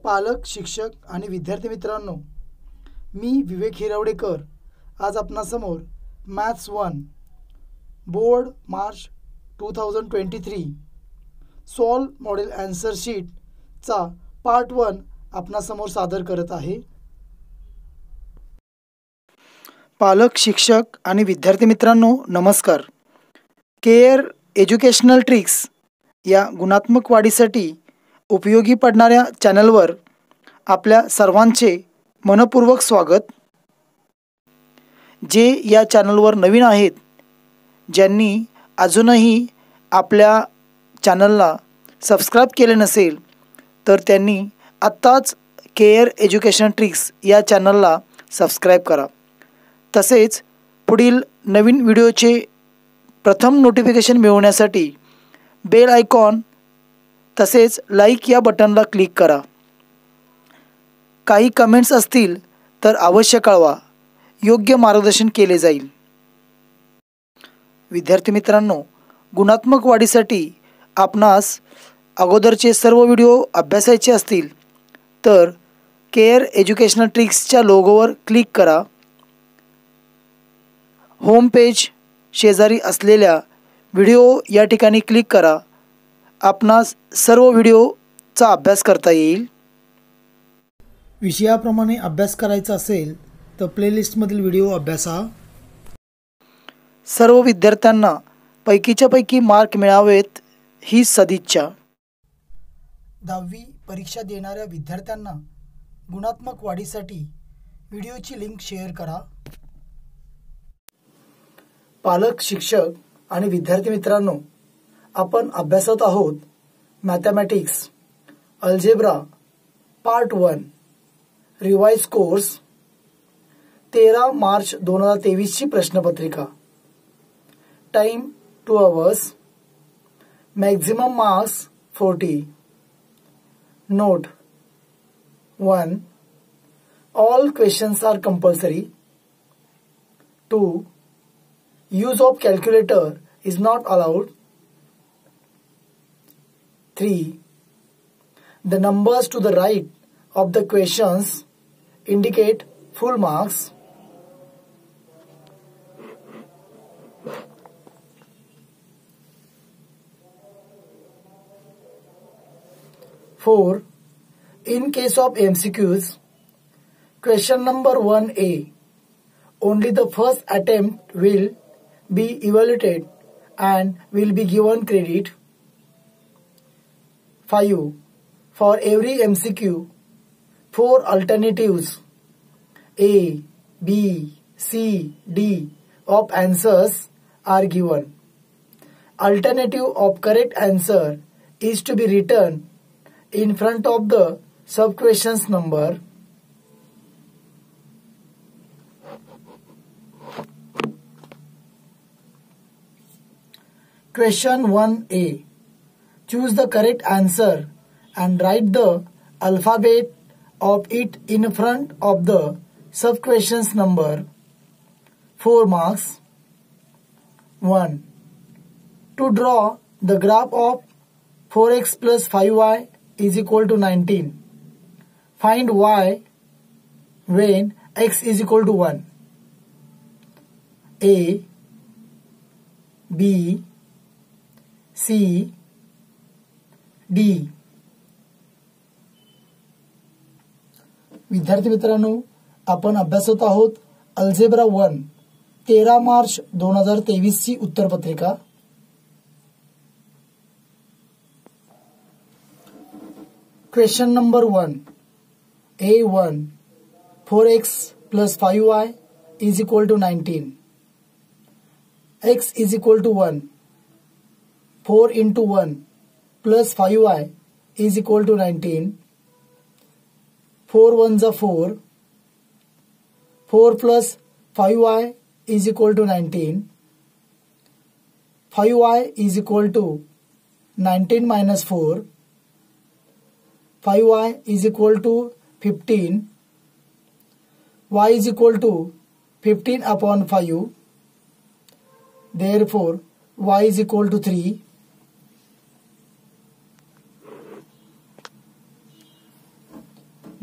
पालक, शिक्षक आणि विद्यार्थी मित्रांनो, मी विवेक हिरावडेकर आज आपणासमोर मॅथ्स 1 बोर्ड मार्च 2023 सॉल्व मॉडेल आन्सर शीटचा पार्ट 1 आपणासमोर सादर करत आहे। पालक, शिक्षक आणि विद्यार्थी मित्रांनो, नमस्कार। केअर एज्युकेशनल ट्रिक्स या गुणात्मक वाढीसाठी उपयोगी पडणाऱ्या चॅनलवर आपल्या सर्वांचे मनपूर्वक स्वागत। जे या चॅनलवर नवीन आहेत, ज्यांनी अजूनही आपल्या चॅनलला सबस्क्राईब केले नसेल, तर त्यांनी आत्ताच केअर एज्युकेशन ट्रिक्स या चॅनलला सबस्क्राईब करा। तसेच पुढील नवीन व्हिडिओचे प्रथम नोटिफिकेशन मिळवण्यासाठी बेल आयकॉन तसेच लाईक या बटनला क्लिक करा। काही कमेंट्स असतील तर अवश्य कळवा, योग्य मार्गदर्शन केले जाईल। विद्यार्थी मित्रांनो, गुणात्मक वाढीसाठी आपणास अगोदरचे सर्व व्हिडिओ अभ्यासायचे असतील तर केअर एज्युकेशनल ट्रिक्सच्या लोगोवर क्लिक करा। होम पेज शेजारी असलेल्या व्हिडिओ या ठिकाणी क्लिक करा। आपणास सर्व व्हिडिओचा अभ्यास करता येईल। विषयाप्रमाणे अभ्यास करायचा असेल तर प्लेलिस्टमधील व्हिडिओ अभ्यासा। सर्व विद्यार्थ्यांना पैकीच्या पैकी मार्क मिळावेत ही सदिच्छा। 10वी परीक्षा देणाऱ्या विद्यार्थ्यांना गुणात्मक वाढीसाठी व्हिडिओची लिंक शेअर करा। पालक, शिक्षक आणि विद्यार्थी मित्रांनो, आपण अभ्यासत आहोत mathematics algebra part 1 revise course 13 March 2023 ची प्रश्नपत्रिका। Time 2 hours, maximum marks 40। Note 1. All questions are compulsory. 2. Use of calculator is not allowed. 3. The numbers to the right of the questions indicate full marks. 4. In case of MCQs, question number 1A, only the first attempt will be evaluated and will be given credit. 5. For every MCQ, 4 alternatives A, B, C, D of answers are given. Alternative of correct answer is to be written in front of the sub-questions number. Question 1A. Choose the correct answer and write the alphabet of it in front of the sub-questions number. 4 marks. 1. To draw the graph of 4x plus 5y is equal to 19. Find y when x is equal to 1. A, B, C, D. विद्यार्थी मित्रांनो, आपण अभ्यासत आहोत algebra 1 13 March 2023 ची उत्तरपत्रिका। Question number 1 A1 4x plus 5y is equal to 19. X is equal to 1. 4 into 1 plus 5y is equal to 19. 4 ones are 4. 4 plus 5y is equal to 19. 5y is equal to 19 minus 4. 5y is equal to 15. Y is equal to 15 upon 5. Therefore, y is equal to 3.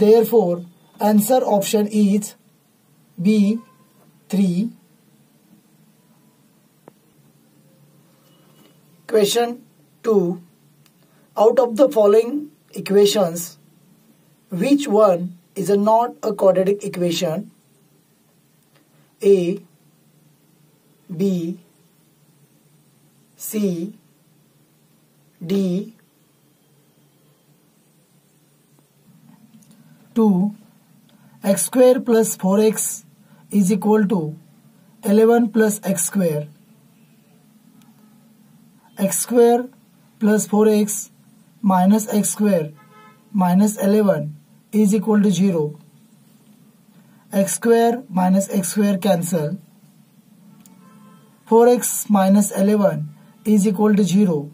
Therefore, answer option is B 3. Question 2. Out of the following equations, which one is not a quadratic equation? A, B, C, D. 2. X square plus 4x is equal to 11 plus x square. X square plus 4x minus x square minus 11 is equal to 0. X square minus x square cancel. 4x minus 11 is equal to 0.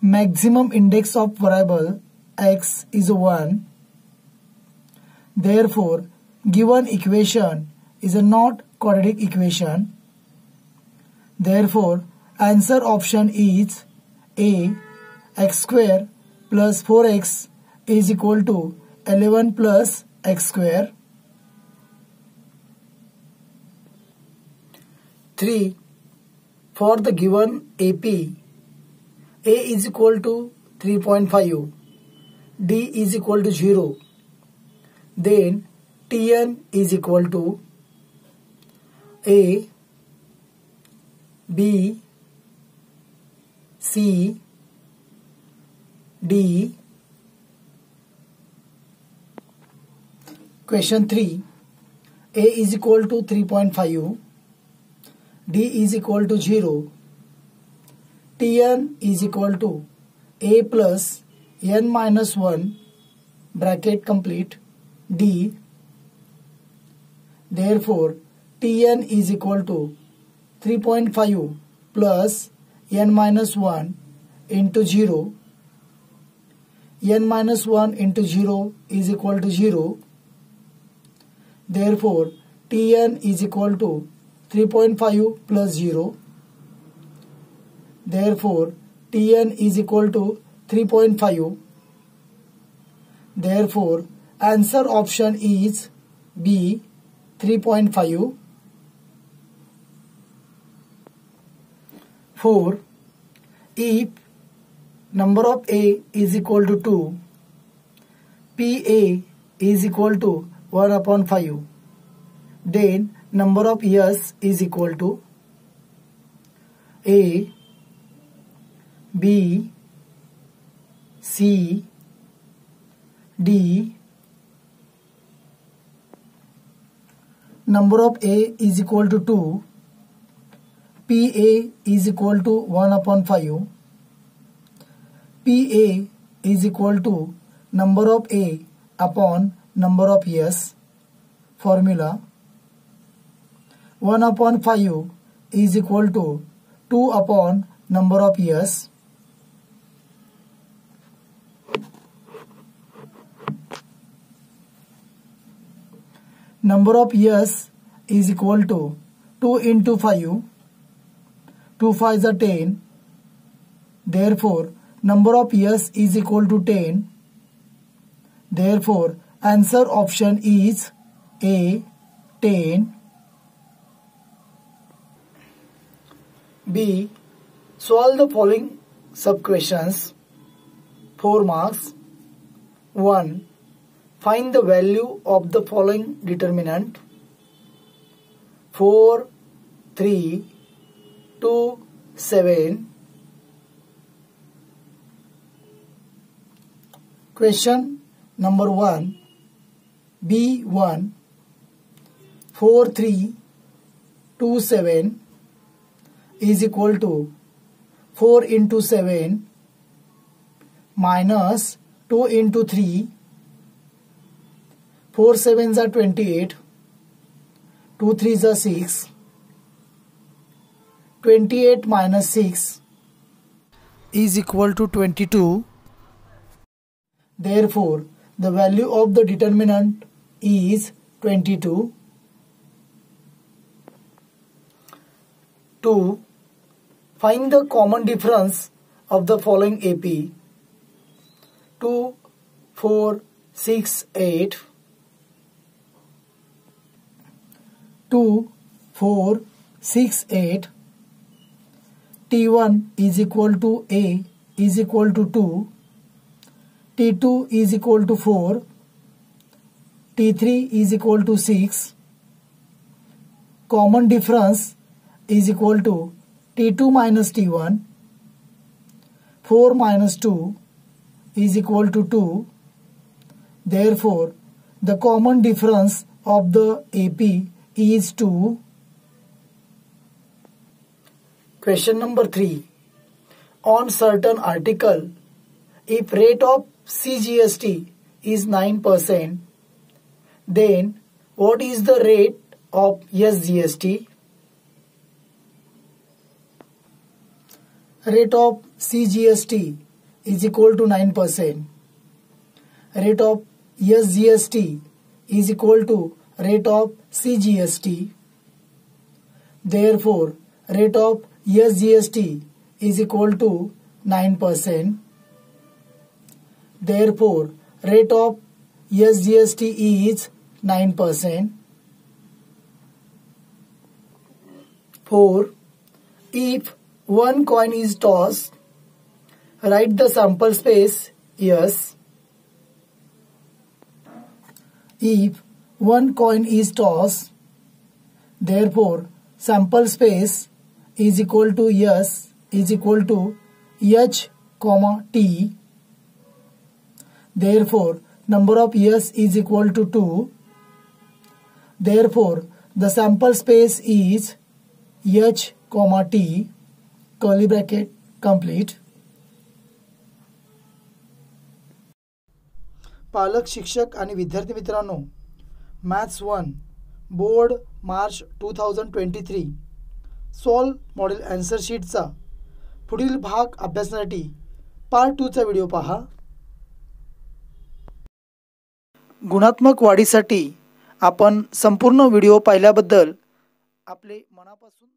Maximum index of variable x is 1. Therefore, given equation is a not quadratic equation. Therefore, answer option is A. X square plus 4x is equal to 11 plus x square. 3. For the given AP, A is equal to 3.5, D is equal to 0. Then Tn is equal to A, B, C, D. Question 3. A is equal to 3.5, D is equal to 0. Tn is equal to A plus n minus 1 bracket complete D. Therefore, Tn is equal to 3.5 plus n minus 1 into 0. N minus 1 into 0 is equal to 0. Therefore, Tn is equal to 3.5 plus 0. Therefore, Tn is equal to 3.5. Therefore, answer option is B 3.5. 4. If number of A is equal to 2, PA is equal to 1 upon 5, then number of S is equal to A, B, C, D. Number of A is equal to 2, PA is equal to 1 upon 5, PA is equal to number of A upon number of S. Formula 1 upon 5 is equal to 2 upon number of S. Number of S is equal to 2 into 5. 2 5s are 10. Therefore, number of S is equal to 10. Therefore, answer option is A 10. B. Solve the following sub-questions. 4 marks. 1. Find the value of the following determinant. 4, 3, 2, 7. Question number 1. B1. 4, 3, 2, 7 is equal to 4 into 7 minus 2 into 3. 4 7s are 28. 2 3s are 6. 28 minus 6 is equal to 22. Therefore, the value of the determinant is 22. 2. Find the common difference of the following AP. 2, 4, 6 8 2 4 6 8 T1 is equal to A is equal to 2, T2 is equal to 4, T3 is equal to 6. Common difference is equal to T2 minus T1. 4 minus 2 is equal to 2. Therefore, the common difference of the AP is 2. Question number 3. On certain article, if rate of CGST is 9%, then what is the rate of SGST? Rate of CGST is equal to 9%. Rate of SGST is equal to rate of CGST. Therefore, rate of SGST is equal to 9%. Therefore, rate of SGST is 9%. 4. If one coin is tossed, write the sample space yes. If one coin is tossed, therefore sample space is equal to yes is equal to H, T. Therefore, number of yes is equal to 2. Therefore, the sample space is H, T. Curly bracket complete. पालक, शिक्षक आणि विद्यार्थी मित्रांनो, maths 1 board मार्च 2023 solve model answer शीटचा पुढील भाग अभ्यासण्यासाठी part 2 चा video पहा. गुणात्मक वाढीसाठी आपण संपूर्ण व्हिडिओ पाहिल्याबद्दल आपले मनापासून